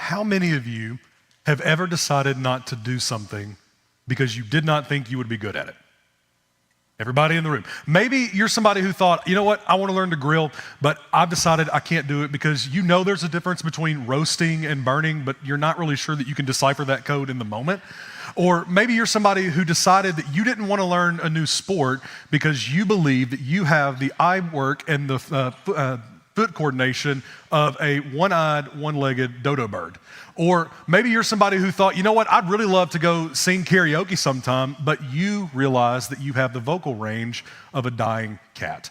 How many of you have ever decided not to do something because you did not think you would be good at it? Everybody in the room. Maybe you're somebody who thought, you know what, I want to learn to grill, but I've decided I can't do it because you know there's a difference between roasting and burning, but you're not really sure that you can decipher that code in the moment. Or maybe you're somebody who decided that you didn't want to learn a new sport because you believe that you have the eye work and the foot coordination of a one-eyed, one-legged dodo bird. Or maybe you're somebody who thought, you know what, I'd really love to go sing karaoke sometime, but you realize that you have the vocal range of a dying cat.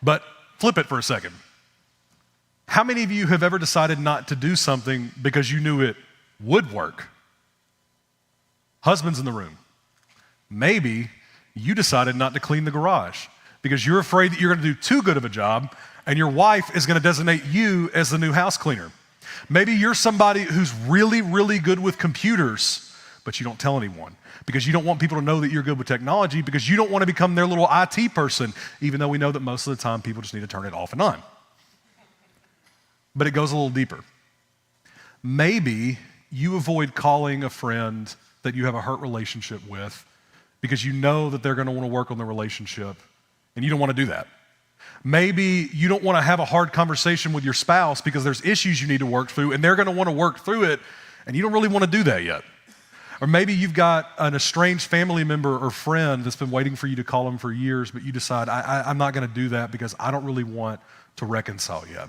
But flip it for a second. How many of you have ever decided not to do something because you knew it would work? Husbands in the room. Maybe you decided not to clean the garage because you're afraid that you're going to do too good of a job and your wife is going to designate you as the new house cleaner. Maybe you're somebody who's really, really good with computers, but you don't tell anyone because you don't want people to know that you're good with technology because you don't want to become their little IT person, even though we know that most of the time people just need to turn it off and on. But it goes a little deeper. Maybe you avoid calling a friend that you have a hurt relationship with because you know that they're going to want to work on the relationship and you don't want to do that. Maybe you don't want to have a hard conversation with your spouse because there's issues you need to work through and they're going to want to work through it and you don't really want to do that yet. Or maybe you've got an estranged family member or friend that's been waiting for you to call them for years, but you decide, I'm not going to do that because I don't really want to reconcile yet.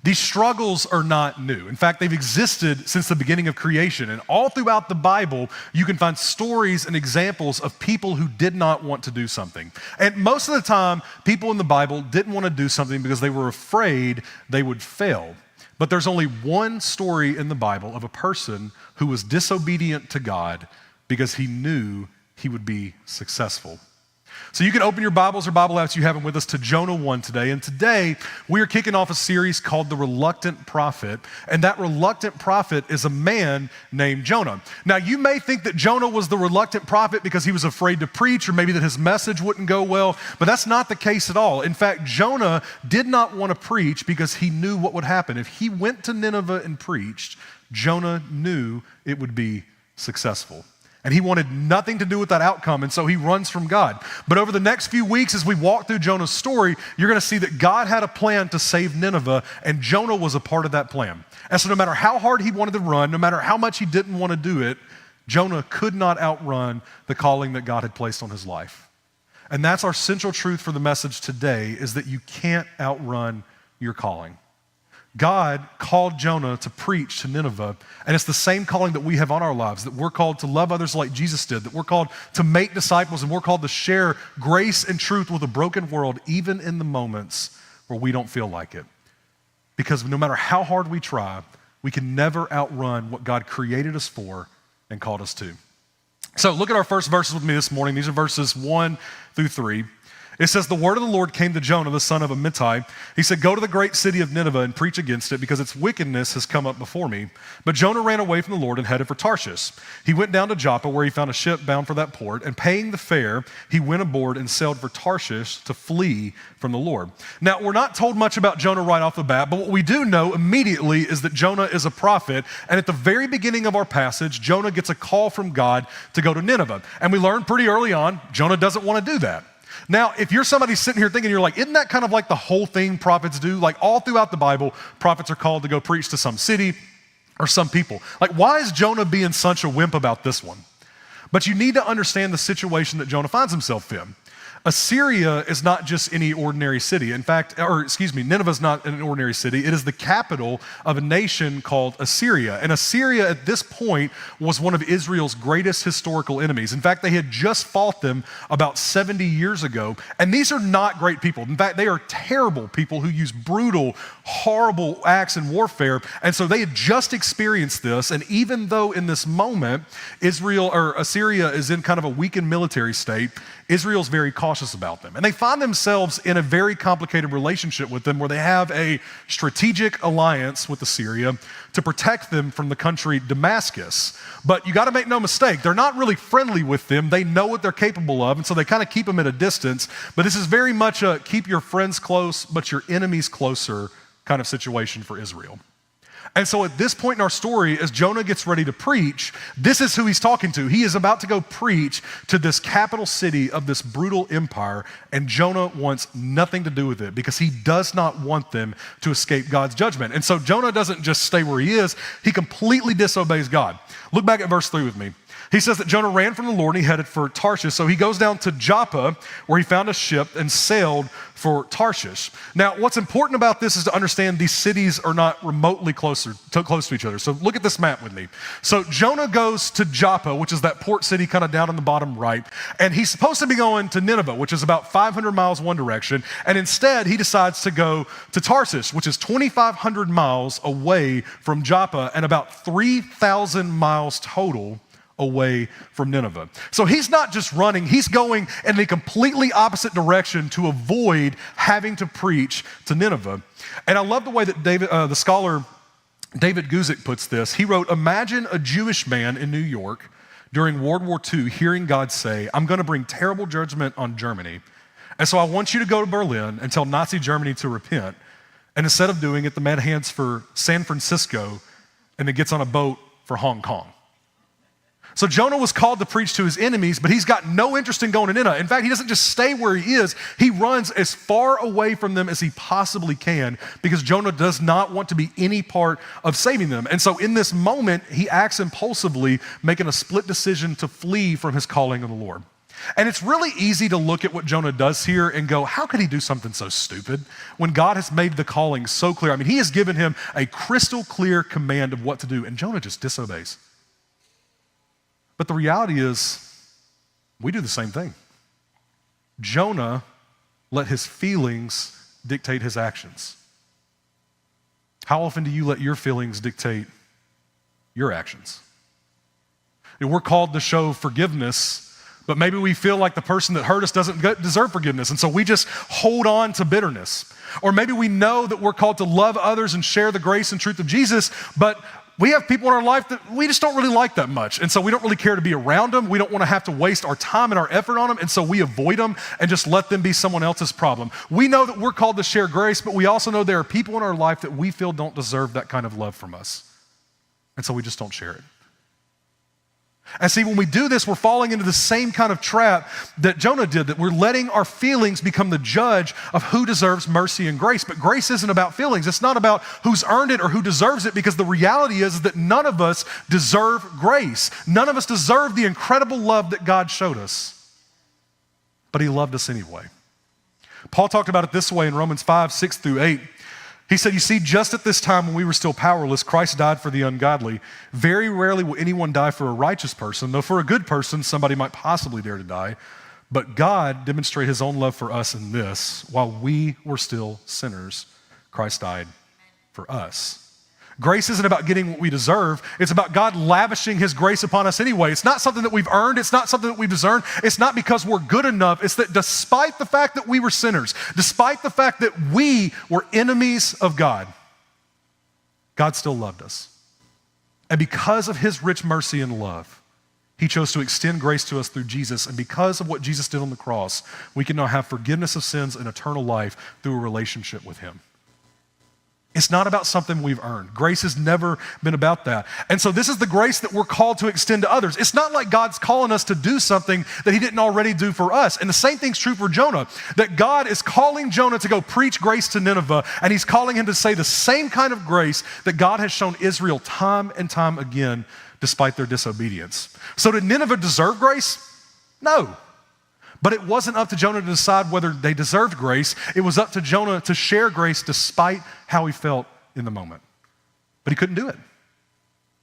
These struggles are not new. In fact, they've existed since the beginning of creation. And all throughout the Bible, you can find stories and examples of people who did not want to do something. And most of the time, people in the Bible didn't want to do something because they were afraid they would fail. But there's only one story in the Bible of a person who was disobedient to God because he knew he would be successful. So you can open your Bibles or Bible apps, you have them with us, to Jonah 1 today. And today, we are kicking off a series called The Reluctant Prophet. And that reluctant prophet is a man named Jonah. Now, you may think that Jonah was the reluctant prophet because he was afraid to preach, or maybe that his message wouldn't go well, but that's not the case at all. In fact, Jonah did not want to preach because he knew what would happen. If he went to Nineveh and preached, Jonah knew it would be successful. And he wanted nothing to do with that outcome, and so he runs from God. But over the next few weeks, as we walk through Jonah's story, you're going to see that God had a plan to save Nineveh, and Jonah was a part of that plan. And so no matter how hard he wanted to run, no matter how much he didn't want to do it, Jonah could not outrun the calling that God had placed on his life. And that's our central truth for the message today, is that you can't outrun your calling. God called Jonah to preach to Nineveh, and it's the same calling that we have on our lives, that we're called to love others like Jesus did, that we're called to make disciples, and we're called to share grace and truth with a broken world, even in the moments where we don't feel like it. Because no matter how hard we try, we can never outrun what God created us for and called us to. So look at our first verses with me this morning. These are verses 1 through 3. It says, the word of the Lord came to Jonah, the son of Amittai. He said, go to the great city of Nineveh and preach against it, because its wickedness has come up before me. But Jonah ran away from the Lord and headed for Tarshish. He went down to Joppa, where he found a ship bound for that port, and paying the fare, he went aboard and sailed for Tarshish to flee from the Lord. Now, we're not told much about Jonah right off the bat, but what we do know immediately is that Jonah is a prophet, and at the very beginning of our passage, Jonah gets a call from God to go to Nineveh. And we learn pretty early on, Jonah doesn't want to do that. Now, if you're somebody sitting here thinking, you're like, isn't that kind of like the whole thing prophets do? Like all throughout the Bible, prophets are called to go preach to some city or some people. Like, why is Jonah being such a wimp about this one? But you need to understand the situation that Jonah finds himself in. Assyria is not just any ordinary city. Nineveh is not an ordinary city. It is the capital of a nation called Assyria. And Assyria at this point was one of Israel's greatest historical enemies. In fact, they had just fought them about 70 years ago. And these are not great people. In fact, they are terrible people who use brutal, horrible acts in warfare. And so they had just experienced this. And even though in this moment, Assyria is in kind of a weakened military state, Israel's very cautious about them. And they find themselves in a very complicated relationship with them, where they have a strategic alliance with Assyria to protect them from the country Damascus. But you got to make no mistake, they're not really friendly with them. They know what they're capable of, and so they kind of keep them at a distance. But this is very much a keep your friends close, but your enemies closer kind of situation for Israel. And so at this point in our story, as Jonah gets ready to preach, this is who he's talking to. He is about to go preach to this capital city of this brutal empire, and Jonah wants nothing to do with it because he does not want them to escape God's judgment. And so Jonah doesn't just stay where he is, he completely disobeys God. Look back at verse 3 with me. He says that Jonah ran from the Lord and he headed for Tarshish. So he goes down to Joppa where he found a ship and sailed for Tarshish. Now, what's important about this is to understand these cities are not remotely close to each other. So look at this map with me. So Jonah goes to Joppa, which is that port city kind of down in the bottom right, and he's supposed to be going to Nineveh, which is about 500 miles one direction, and instead he decides to go to Tarshish, which is 2,500 miles away from Joppa and about 3,000 miles total away from Nineveh. So he's not just running, he's going in the completely opposite direction to avoid having to preach to Nineveh. And I love the way that the scholar David Guzik puts this. He wrote, imagine a Jewish man in New York during World War II hearing God say, I'm going to bring terrible judgment on Germany. And so I want you to go to Berlin and tell Nazi Germany to repent. And instead of doing it, the man heads for San Francisco and then gets on a boat for Hong Kong. So Jonah was called to preach to his enemies, but he's got no interest in going to Nineveh. In fact, he doesn't just stay where he is. He runs as far away from them as he possibly can because Jonah does not want to be any part of saving them. And so in this moment, he acts impulsively, making a split decision to flee from his calling of the Lord. And it's really easy to look at what Jonah does here and go, how could he do something so stupid when God has made the calling so clear? I mean, he has given him a crystal clear command of what to do, and Jonah just disobeys. But the reality is, we do the same thing. Jonah let his feelings dictate his actions. How often do you let your feelings dictate your actions? And we're called to show forgiveness, but maybe we feel like the person that hurt us doesn't deserve forgiveness, and so we just hold on to bitterness. Or maybe we know that we're called to love others and share the grace and truth of Jesus, but we have people in our life that we just don't really like that much. And so we don't really care to be around them. We don't want to have to waste our time and our effort on them. And so we avoid them and just let them be someone else's problem. We know that we're called to share grace, but we also know there are people in our life that we feel don't deserve that kind of love from us. And so we just don't share it. And see, when we do this, we're falling into the same kind of trap that Jonah did, that we're letting our feelings become the judge of who deserves mercy and grace. But grace isn't about feelings. It's not about who's earned it or who deserves it, because the reality is that none of us deserve grace. None of us deserve the incredible love that God showed us. But he loved us anyway. Paul talked about it this way in Romans 5, 6 through 8. He said, you see, just at this time when we were still powerless, Christ died for the ungodly. Very rarely will anyone die for a righteous person, though for a good person, somebody might possibly dare to die. But God demonstrated his own love for us in this: while we were still sinners, Christ died for us. Grace isn't about getting what we deserve. It's about God lavishing his grace upon us anyway. It's not something that we've earned. It's not something that we've deserved. It's not because we're good enough. It's that despite the fact that we were sinners, despite the fact that we were enemies of God, God still loved us. And because of his rich mercy and love, he chose to extend grace to us through Jesus. And because of what Jesus did on the cross, we can now have forgiveness of sins and eternal life through a relationship with him. It's not about something we've earned. Grace has never been about that. And so this is the grace that we're called to extend to others. It's not like God's calling us to do something that he didn't already do for us. And the same thing's true for Jonah, that God is calling Jonah to go preach grace to Nineveh, and he's calling him to say the same kind of grace that God has shown Israel time and time again, despite their disobedience. So did Nineveh deserve grace? No. But it wasn't up to Jonah to decide whether they deserved grace. It was up to Jonah to share grace despite how he felt in the moment. But he couldn't do it.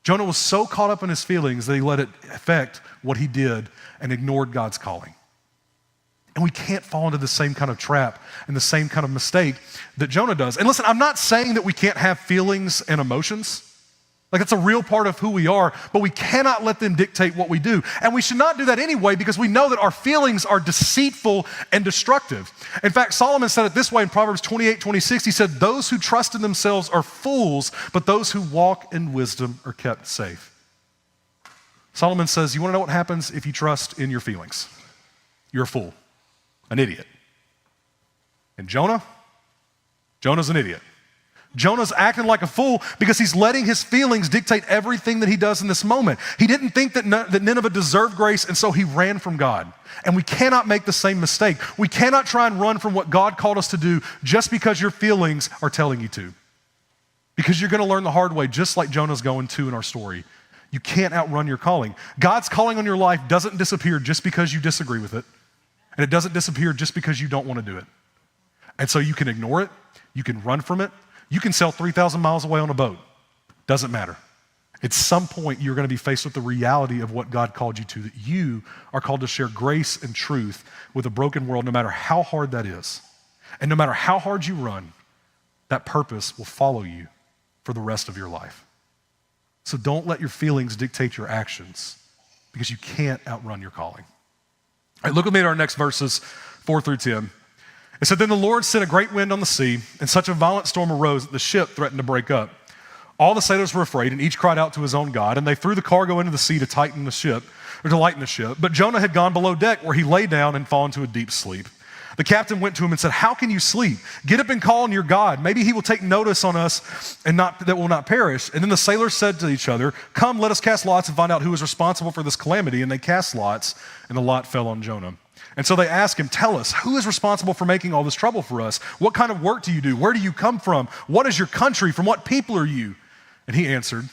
Jonah was so caught up in his feelings that he let it affect what he did and ignored God's calling. And we can't fall into the same kind of trap and the same kind of mistake that Jonah does. And listen, I'm not saying that we can't have feelings and emotions. Like, it's a real part of who we are, but we cannot let them dictate what we do. And we should not do that anyway, because we know that our feelings are deceitful and destructive. In fact, Solomon said it this way in Proverbs 28:26. He said, those who trust in themselves are fools, but those who walk in wisdom are kept safe. Solomon says, you want to know what happens if you trust in your feelings? You're a fool, an idiot. And Jonah's an idiot. Jonah's acting like a fool because he's letting his feelings dictate everything that he does in this moment. He didn't think that Nineveh deserved grace, and so he ran from God. And we cannot make the same mistake. We cannot try and run from what God called us to do just because your feelings are telling you to. Because you're going to learn the hard way, just like Jonah's going to in our story. You can't outrun your calling. God's calling on your life doesn't disappear just because you disagree with it. And it doesn't disappear just because you don't want to do it. And so you can ignore it. You can run from it. You can sail 3,000 miles away on a boat. Doesn't matter. At some point, you're going to be faced with the reality of what God called you to, that you are called to share grace and truth with a broken world, no matter how hard that is. And no matter how hard you run, that purpose will follow you for the rest of your life. So don't let your feelings dictate your actions, because you can't outrun your calling. All right, look with me at our next verses, 4 through 10. It said, then the Lord sent a great wind on the sea, and such a violent storm arose that the ship threatened to break up. All the sailors were afraid, and each cried out to his own God, and they threw the cargo into the sea to lighten the ship. But Jonah had gone below deck, where he lay down and fallen to a deep sleep. The captain went to him and said, how can you sleep? Get up and call on your God. Maybe he will take notice on us and that will not perish. And then the sailors said to each other, come, let us cast lots and find out who is responsible for this calamity. And they cast lots, and the lot fell on Jonah. And so they asked him, tell us, who is responsible for making all this trouble for us? What kind of work do you do? Where do you come from? What is your country? From what people are you? And he answered,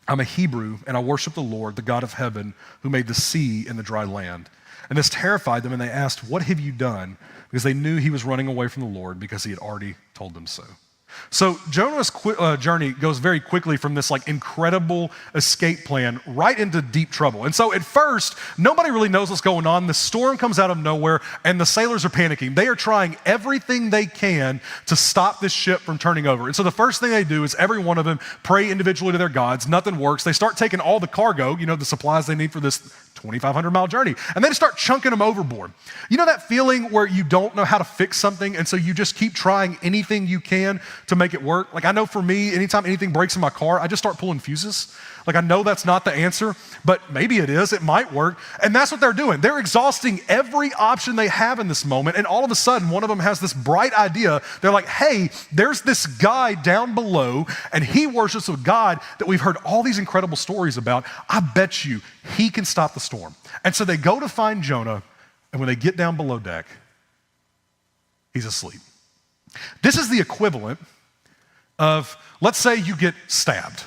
I'm a Hebrew, and I worship the Lord, the God of heaven, who made the sea and the dry land. And this terrified them, and they asked, what have you done? Because they knew he was running away from the Lord, because he had already told them so. So Jonah's journey goes very quickly from this like incredible escape plan right into deep trouble. And so at first, nobody really knows what's going on. The storm comes out of nowhere, and the sailors are panicking. They are trying everything they can to stop this ship from turning over. And so the first thing they do is every one of them pray individually to their gods. Nothing works. They start taking all the cargo, the supplies they need for this 2,500-mile journey, and they just start chunking them overboard. You know that feeling where you don't know how to fix something, and so you just keep trying anything you can to make it work? Like I know for me, anytime anything breaks in my car, I just start pulling fuses. Like I know that's not the answer, but maybe it is, it might work. And that's what they're doing. They're exhausting every option they have in this moment, and all of a sudden, one of them has this bright idea. They're like, hey, there's this guy down below, and he worships a God that we've heard all these incredible stories about. I bet you he can stop the storm. And so they go to find Jonah, and when they get down below deck, he's asleep. This is the equivalent of, let's say you get stabbed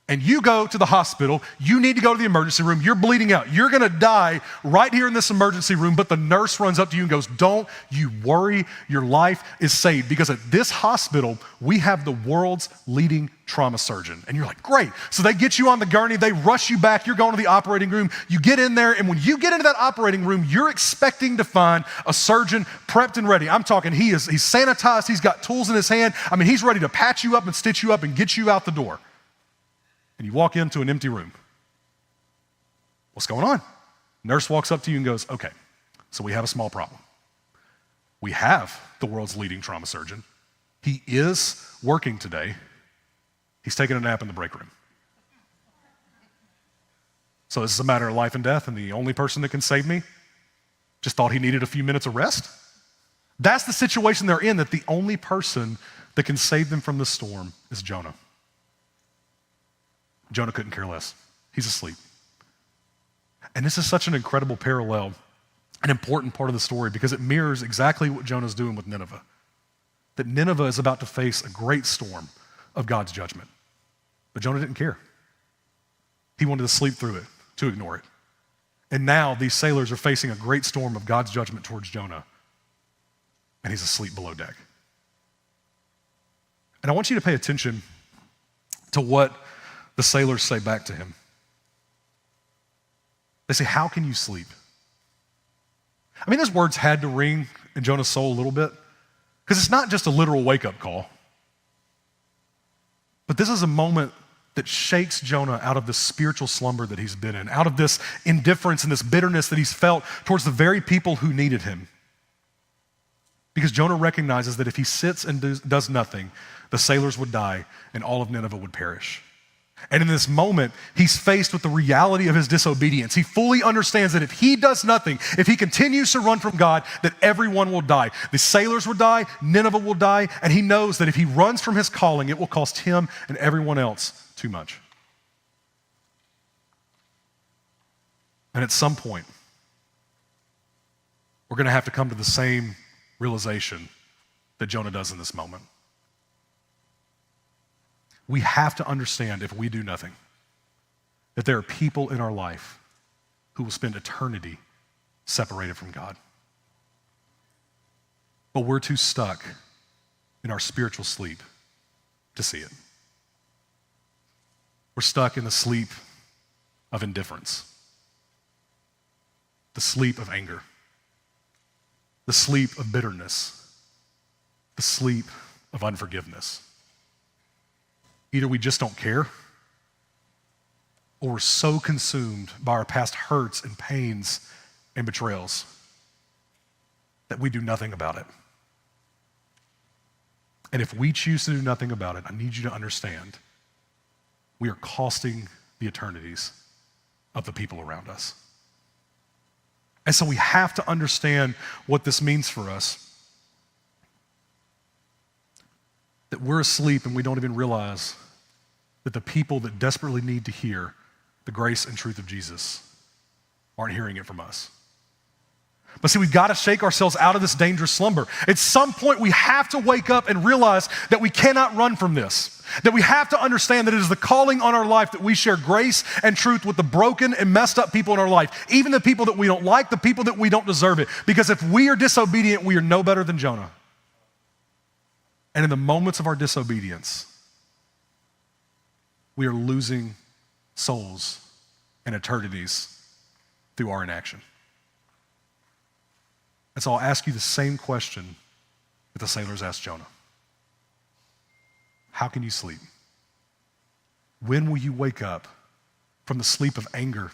and you go to the hospital, you need to go to the emergency room, you're bleeding out, you're gonna die right here in this emergency room, but the nurse runs up to you and goes, don't you worry, your life is saved, because at this hospital, we have the world's leading trauma surgeon. And you're like, great. So they get you on the gurney, they rush you back, you're going to the operating room, you get in there, and when you get into that operating room, you're expecting to find a surgeon prepped and ready. I'm talking, he's sanitized, he's got tools in his hand. I mean, he's ready to patch you up and stitch you up and get you out the door. And you walk into an empty room. What's going on? Nurse walks up to you and goes, okay, so we have a small problem. We have the world's leading trauma surgeon. He is working today. He's taking a nap in the break room. So this is a matter of life and death, and the only person that can save me just thought he needed a few minutes of rest? That's the situation they're in, that the only person that can save them from the storm is Jonah. Jonah couldn't care less. He's asleep. And this is such an incredible parallel, an important part of the story, because it mirrors exactly what Jonah's doing with Nineveh. That Nineveh is about to face a great storm of God's judgment. But Jonah didn't care. He wanted to sleep through it, to ignore it. And now these sailors are facing a great storm of God's judgment towards Jonah, and he's asleep below deck. And I want you to pay attention to what the sailors say back to him. They say, how can you sleep? I mean, those words had to ring in Jonah's soul a little bit, because it's not just a literal wake-up call. But this is a moment that shakes Jonah out of this spiritual slumber that he's been in, out of this indifference and this bitterness that he's felt towards the very people who needed him. Because Jonah recognizes that if he sits and does nothing, the sailors would die and all of Nineveh would perish. And in this moment, he's faced with the reality of his disobedience. He fully understands that if he does nothing, if he continues to run from God, that everyone will die. The sailors will die, Nineveh will die, and he knows that if he runs from his calling, it will cost him and everyone else too much. And at some point, we're going to have to come to the same realization that Jonah does in this moment. We have to understand, if we do nothing, that there are people in our life who will spend eternity separated from God. But we're too stuck in our spiritual sleep to see it. We're stuck in the sleep of indifference, the sleep of anger, the sleep of bitterness, the sleep of unforgiveness. Either we just don't care, or we're so consumed by our past hurts and pains and betrayals that we do nothing about it. And if we choose to do nothing about it, I need you to understand, we are costing the eternities of the people around us. And so we have to understand what this means for us. That we're asleep and we don't even realize that the people that desperately need to hear the grace and truth of Jesus aren't hearing it from us. But see, we've got to shake ourselves out of this dangerous slumber. At some point, we have to wake up and realize that we cannot run from this. That we have to understand that it is the calling on our life that we share grace and truth with the broken and messed up people in our life, even the people that we don't like, the people that we don't deserve it. Because if we are disobedient, we are no better than Jonah. And in the moments of our disobedience, we are losing souls and eternities through our inaction. And so I'll ask you the same question that the sailors asked Jonah. How can you sleep? When will you wake up from the sleep of anger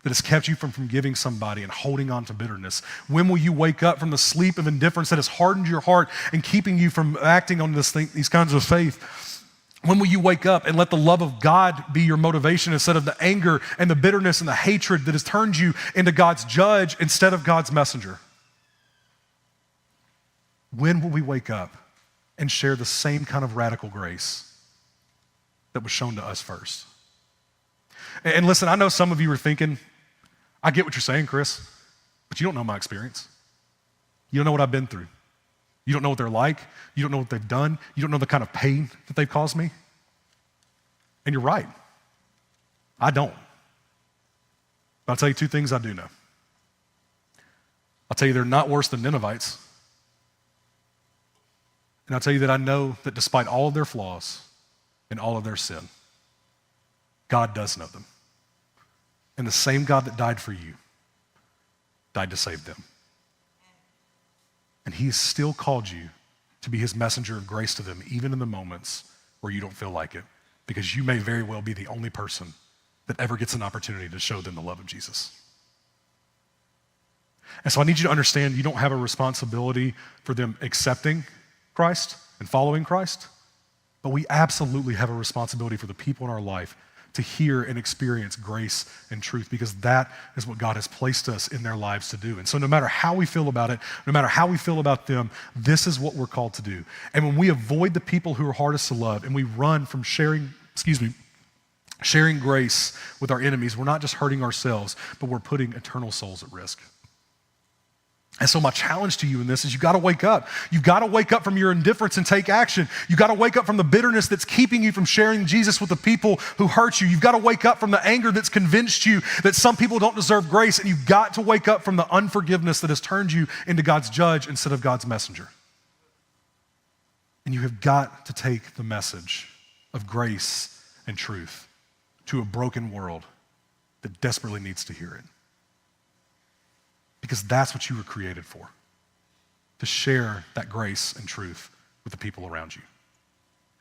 that has kept you from forgiving somebody and holding on to bitterness? When will you wake up from the sleep of indifference that has hardened your heart and keeping you from acting on these kinds of faith? When will you wake up and let the love of God be your motivation instead of the anger and the bitterness and the hatred that has turned you into God's judge instead of God's messenger? When will we wake up and share the same kind of radical grace that was shown to us first? And listen, I know some of you are thinking, I get what you're saying, Chris, but you don't know my experience. You don't know what I've been through. You don't know what they're like. You don't know what they've done. You don't know the kind of pain that they've caused me. And you're right. I don't. But I'll tell you two things I do know. I'll tell you they're not worse than Ninevites. And I'll tell you that I know that despite all of their flaws and all of their sin, God does know them. And the same God that died for you died to save them. And he has still called you to be his messenger of grace to them, even in the moments where you don't feel like it, because you may very well be the only person that ever gets an opportunity to show them the love of Jesus. And so I need you to understand you don't have a responsibility for them accepting Christ and following Christ, but we absolutely have a responsibility for the people in our life to hear and experience grace and truth, because that is what God has placed us in their lives to do. And so no matter how we feel about it, no matter how we feel about them, this is what we're called to do. And when we avoid the people who are hardest to love and we run from sharing grace with our enemies, we're not just hurting ourselves, but we're putting eternal souls at risk. And so my challenge to you in this is you got to wake up. You've got to wake up from your indifference and take action. You've got to wake up from the bitterness that's keeping you from sharing Jesus with the people who hurt you. You've got to wake up from the anger that's convinced you that some people don't deserve grace. And you've got to wake up from the unforgiveness that has turned you into God's judge instead of God's messenger. And you have got to take the message of grace and truth to a broken world that desperately needs to hear it. Because that's what you were created for, to share that grace and truth with the people around you.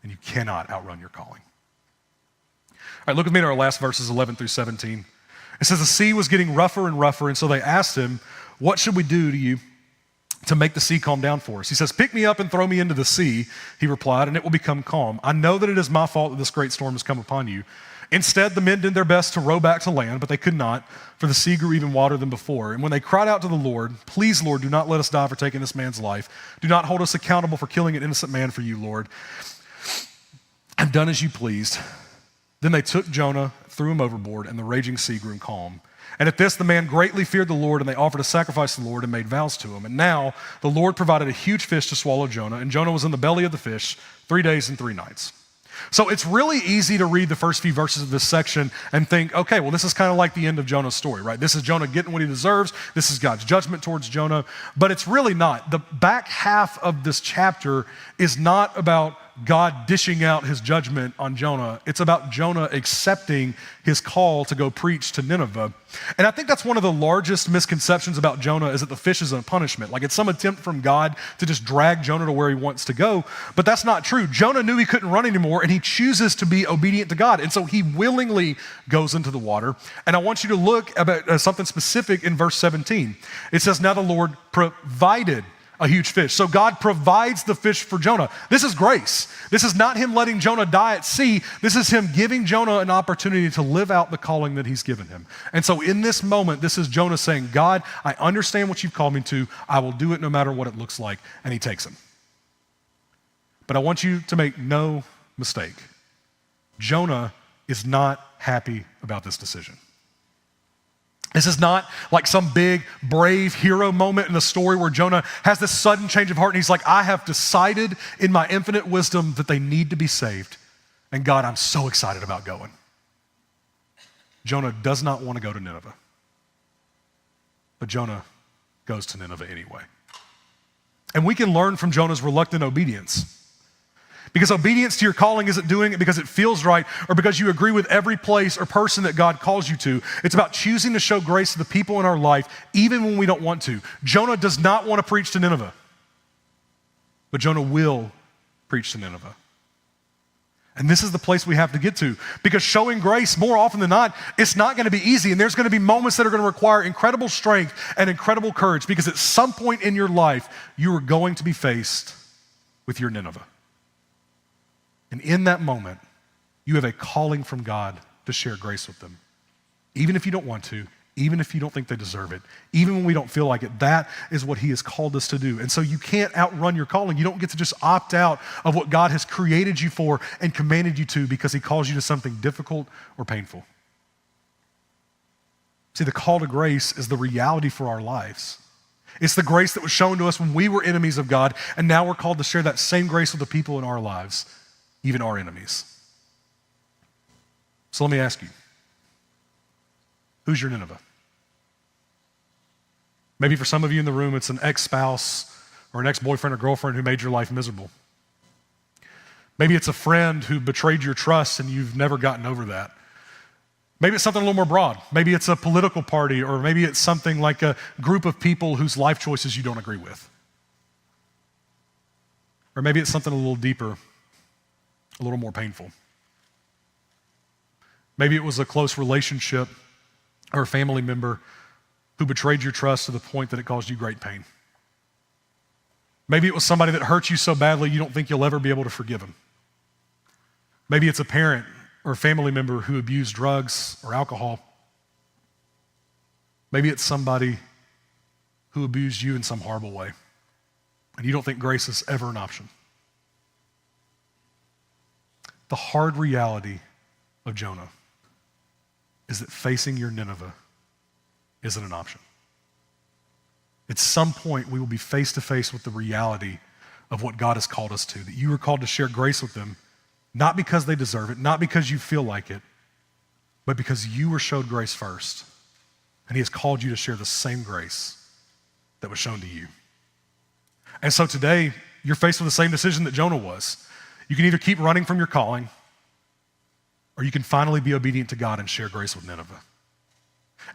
And you cannot outrun your calling. All right, look with me at our last verses, 11 through 17. It says, the sea was getting rougher and rougher, and so they asked him, what should we do to you to make the sea calm down for us. He says, pick me up and throw me into the sea, he replied, and it will become calm. I know that it is my fault that this great storm has come upon you. Instead, the men did their best to row back to land, but they could not, for the sea grew even wilder than before. And when they cried out to the Lord, please, Lord, do not let us die for taking this man's life. Do not hold us accountable for killing an innocent man for you, Lord. I've done as you pleased. Then they took Jonah, threw him overboard, and the raging sea grew calm. And at this, the man greatly feared the Lord, and they offered a sacrifice to the Lord and made vows to him. And now the Lord provided a huge fish to swallow Jonah, and Jonah was in the belly of the fish 3 days and 3 nights. So it's really easy to read the first few verses of this section and think, okay, well, this is kind of like the end of Jonah's story, right? This is Jonah getting what he deserves. This is God's judgment towards Jonah. But it's really not. The back half of this chapter is not about God dishing out his judgment on Jonah. It's about Jonah accepting his call to go preach to Nineveh. And I think that's one of the largest misconceptions about Jonah, is that the fish is a punishment. Like it's some attempt from God to just drag Jonah to where he wants to go. But that's not true. Jonah knew he couldn't run anymore, and he chooses to be obedient to God. And so he willingly goes into the water. And I want you to look at something specific in verse 17. It says, now the Lord provided a huge fish. So God provides the fish for Jonah. This is grace. This is not him letting Jonah die at sea. This is him giving Jonah an opportunity to live out the calling that he's given him. And so in this moment, this is Jonah saying, God, I understand what you've called me to. I will do it no matter what it looks like. And he takes him. But I want you to make no mistake. Jonah is not happy about this decision. This is not like some big, brave hero moment in the story where Jonah has this sudden change of heart and he's like, I have decided in my infinite wisdom that they need to be saved. And God, I'm so excited about going. Jonah does not want to go to Nineveh. But Jonah goes to Nineveh anyway. And we can learn from Jonah's reluctant obedience. Because obedience to your calling isn't doing it because it feels right or because you agree with every place or person that God calls you to. It's about choosing to show grace to the people in our life even when we don't want to. Jonah does not want to preach to Nineveh, but Jonah will preach to Nineveh. And this is the place we have to get to, because showing grace, more often than not, it's not going to be easy, and there's going to be moments that are going to require incredible strength and incredible courage, because at some point in your life, you are going to be faced with your Nineveh. And in that moment, you have a calling from God to share grace with them. Even if you don't want to, even if you don't think they deserve it, even when we don't feel like it, that is what he has called us to do. And so you can't outrun your calling. You don't get to just opt out of what God has created you for and commanded you to because he calls you to something difficult or painful. See, the call to grace is the reality for our lives. It's the grace that was shown to us when we were enemies of God, and now we're called to share that same grace with the people in our lives, even our enemies. So let me ask you, who's your Nineveh? Maybe for some of you in the room, it's an ex-spouse or an ex-boyfriend or girlfriend who made your life miserable. Maybe it's a friend who betrayed your trust and you've never gotten over that. Maybe it's something a little more broad. Maybe it's a political party, or maybe it's something like a group of people whose life choices you don't agree with. Or maybe it's something a little deeper, a little more painful. Maybe it was a close relationship or a family member who betrayed your trust to the point that it caused you great pain. Maybe it was somebody that hurt you so badly you don't think you'll ever be able to forgive them. Maybe it's a parent or a family member who abused drugs or alcohol. Maybe it's somebody who abused you in some horrible way, and you don't think grace is ever an option. The hard reality of Jonah is that facing your Nineveh isn't an option. At some point, we will be face to face with the reality of what God has called us to, that you are called to share grace with them, not because they deserve it, not because you feel like it, but because you were showed grace first, and he has called you to share the same grace that was shown to you. And so today, you're faced with the same decision that Jonah was. You can either keep running from your calling, or you can finally be obedient to God and share grace with Nineveh.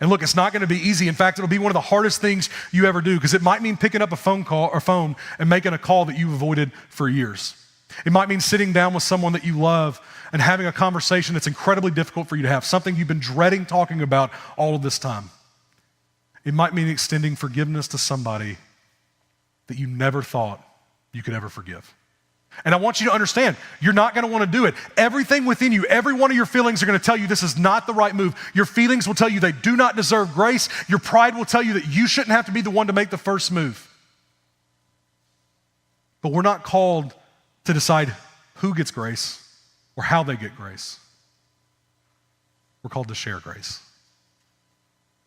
And look, it's not going to be easy. In fact, it'll be one of the hardest things you ever do, because it might mean picking up a phone and making a call that you've avoided for years. It might mean sitting down with someone that you love and having a conversation that's incredibly difficult for you to have, something you've been dreading talking about all of this time. It might mean extending forgiveness to somebody that you never thought you could ever forgive. And I want you to understand, you're not gonna wanna do it. Everything within you, every one of your feelings are gonna tell you this is not the right move. Your feelings will tell you they do not deserve grace. Your pride will tell you that you shouldn't have to be the one to make the first move. But we're not called to decide who gets grace or how they get grace. We're called to share grace.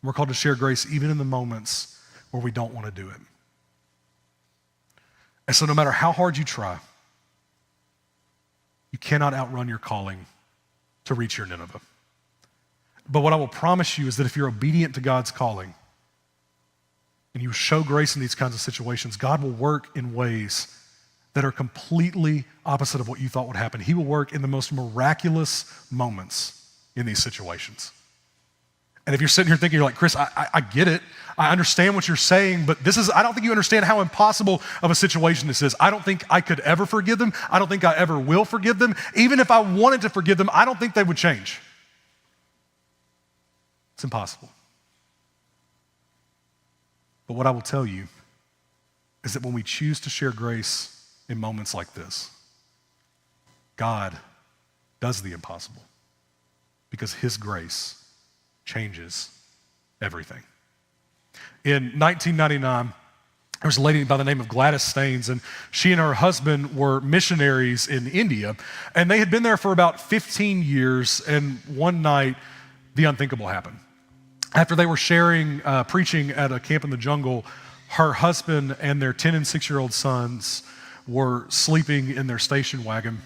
We're called to share grace even in the moments where we don't wanna do it. And so no matter how hard you try, you cannot outrun your calling to reach your Nineveh. But what I will promise you is that if you're obedient to God's calling and you show grace in these kinds of situations, God will work in ways that are completely opposite of what you thought would happen. He will work in the most miraculous moments in these situations. And if you're sitting here thinking, you're like, Chris, I get it. I understand what you're saying, but I don't think you understand how impossible of a situation this is. I don't think I could ever forgive them. I don't think I ever will forgive them. Even if I wanted to forgive them, I don't think they would change. It's impossible. But what I will tell you is that when we choose to share grace in moments like this, God does the impossible because his grace changes everything. In 1999, there was a lady by the name of Gladys Staines, and she and her husband were missionaries in India, and they had been there for about 15 years, and one night, the unthinkable happened. After they were preaching at a camp in the jungle, her husband and their 10 and 6-year-old sons were sleeping in their station wagon,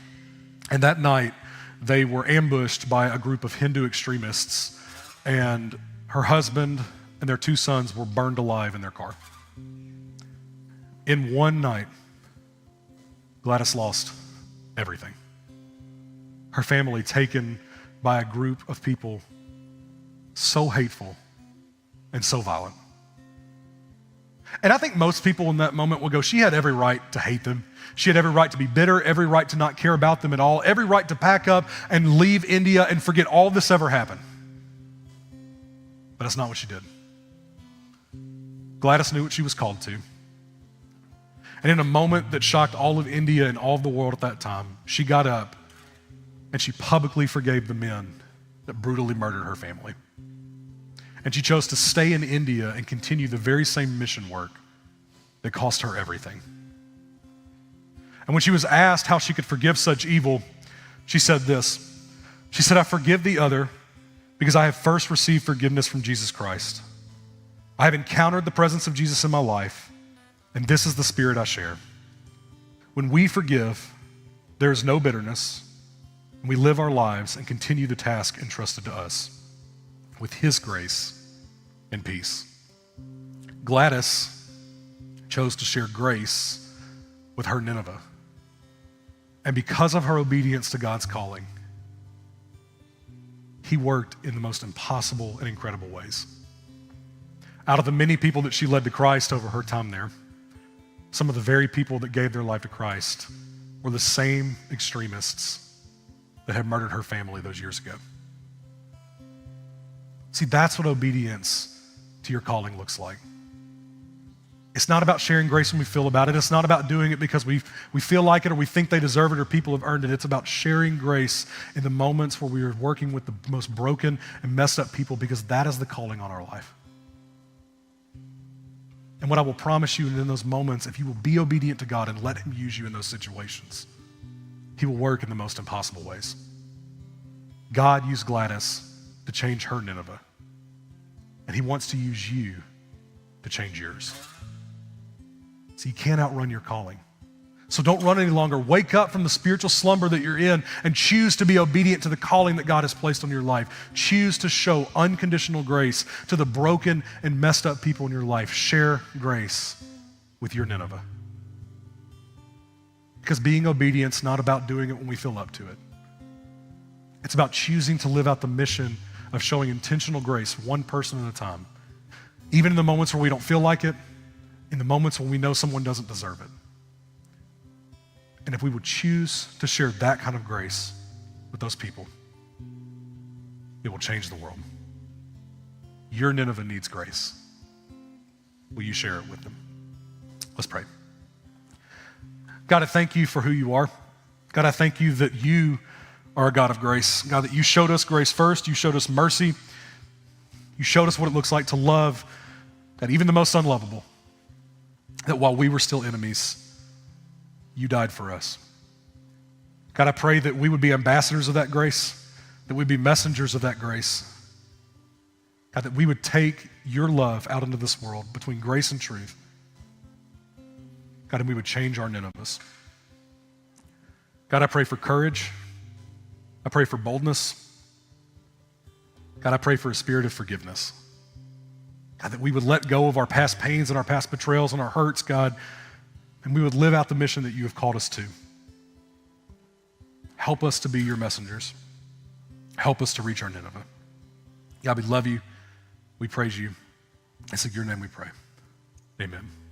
and that night, they were ambushed by a group of Hindu extremists, and her husband and their 2 sons were burned alive in their car. In one night, Gladys lost everything. Her family taken by a group of people so hateful and so violent. And I think most people in that moment will go, she had every right to hate them. She had every right to be bitter, every right to not care about them at all, every right to pack up and leave India and forget all this ever happened. But that's not what she did. Gladys knew what she was called to. And in a moment that shocked all of India and all of the world at that time, she got up and she publicly forgave the men that brutally murdered her family. And she chose to stay in India and continue the very same mission work that cost her everything. And when she was asked how she could forgive such evil, she said this. She said, I forgive the other because I have first received forgiveness from Jesus Christ. I have encountered the presence of Jesus in my life, and this is the spirit I share. When we forgive, there is no bitterness, and we live our lives and continue the task entrusted to us with his grace and peace. Gladys chose to share grace with her Nineveh. And because of her obedience to God's calling, he worked in the most impossible and incredible ways. Out of the many people that she led to Christ over her time there, some of the very people that gave their life to Christ were the same extremists that had murdered her family those years ago. See, that's what obedience to your calling looks like. It's not about sharing grace when we feel about it. It's not about doing it because we feel like it or we think they deserve it or people have earned it. It's about sharing grace in the moments where we are working with the most broken and messed up people because that is the calling on our life. And what I will promise you in those moments, if you will be obedient to God and let him use you in those situations, he will work in the most impossible ways. God used Gladys to change her Nineveh, and he wants to use you to change yours. So you can't outrun your calling. So don't run any longer. Wake up from the spiritual slumber that you're in and choose to be obedient to the calling that God has placed on your life. Choose to show unconditional grace to the broken and messed up people in your life. Share grace with your Nineveh. Because being obedient is not about doing it when we feel up to it. It's about choosing to live out the mission of showing intentional grace one person at a time. Even in the moments where we don't feel like it, in the moments when we know someone doesn't deserve it. And if we would choose to share that kind of grace with those people, it will change the world. Your Nineveh needs grace. Will you share it with them? Let's pray. God, I thank you for who you are. God, I thank you that you are a God of grace. God, that you showed us grace first. You showed us mercy. You showed us what it looks like to love, that even the most unlovable, that while we were still enemies, you died for us. God, I pray that we would be ambassadors of that grace, that we'd be messengers of that grace. God, that we would take your love out into this world between grace and truth. God, and we would change our Ninevehs. God, I pray for courage. I pray for boldness. God, I pray for a spirit of forgiveness. God, that we would let go of our past pains and our past betrayals and our hurts, God, and we would live out the mission that you have called us to. Help us to be your messengers. Help us to reach our Nineveh. God, we love you. We praise you. It's in your name we pray. Amen.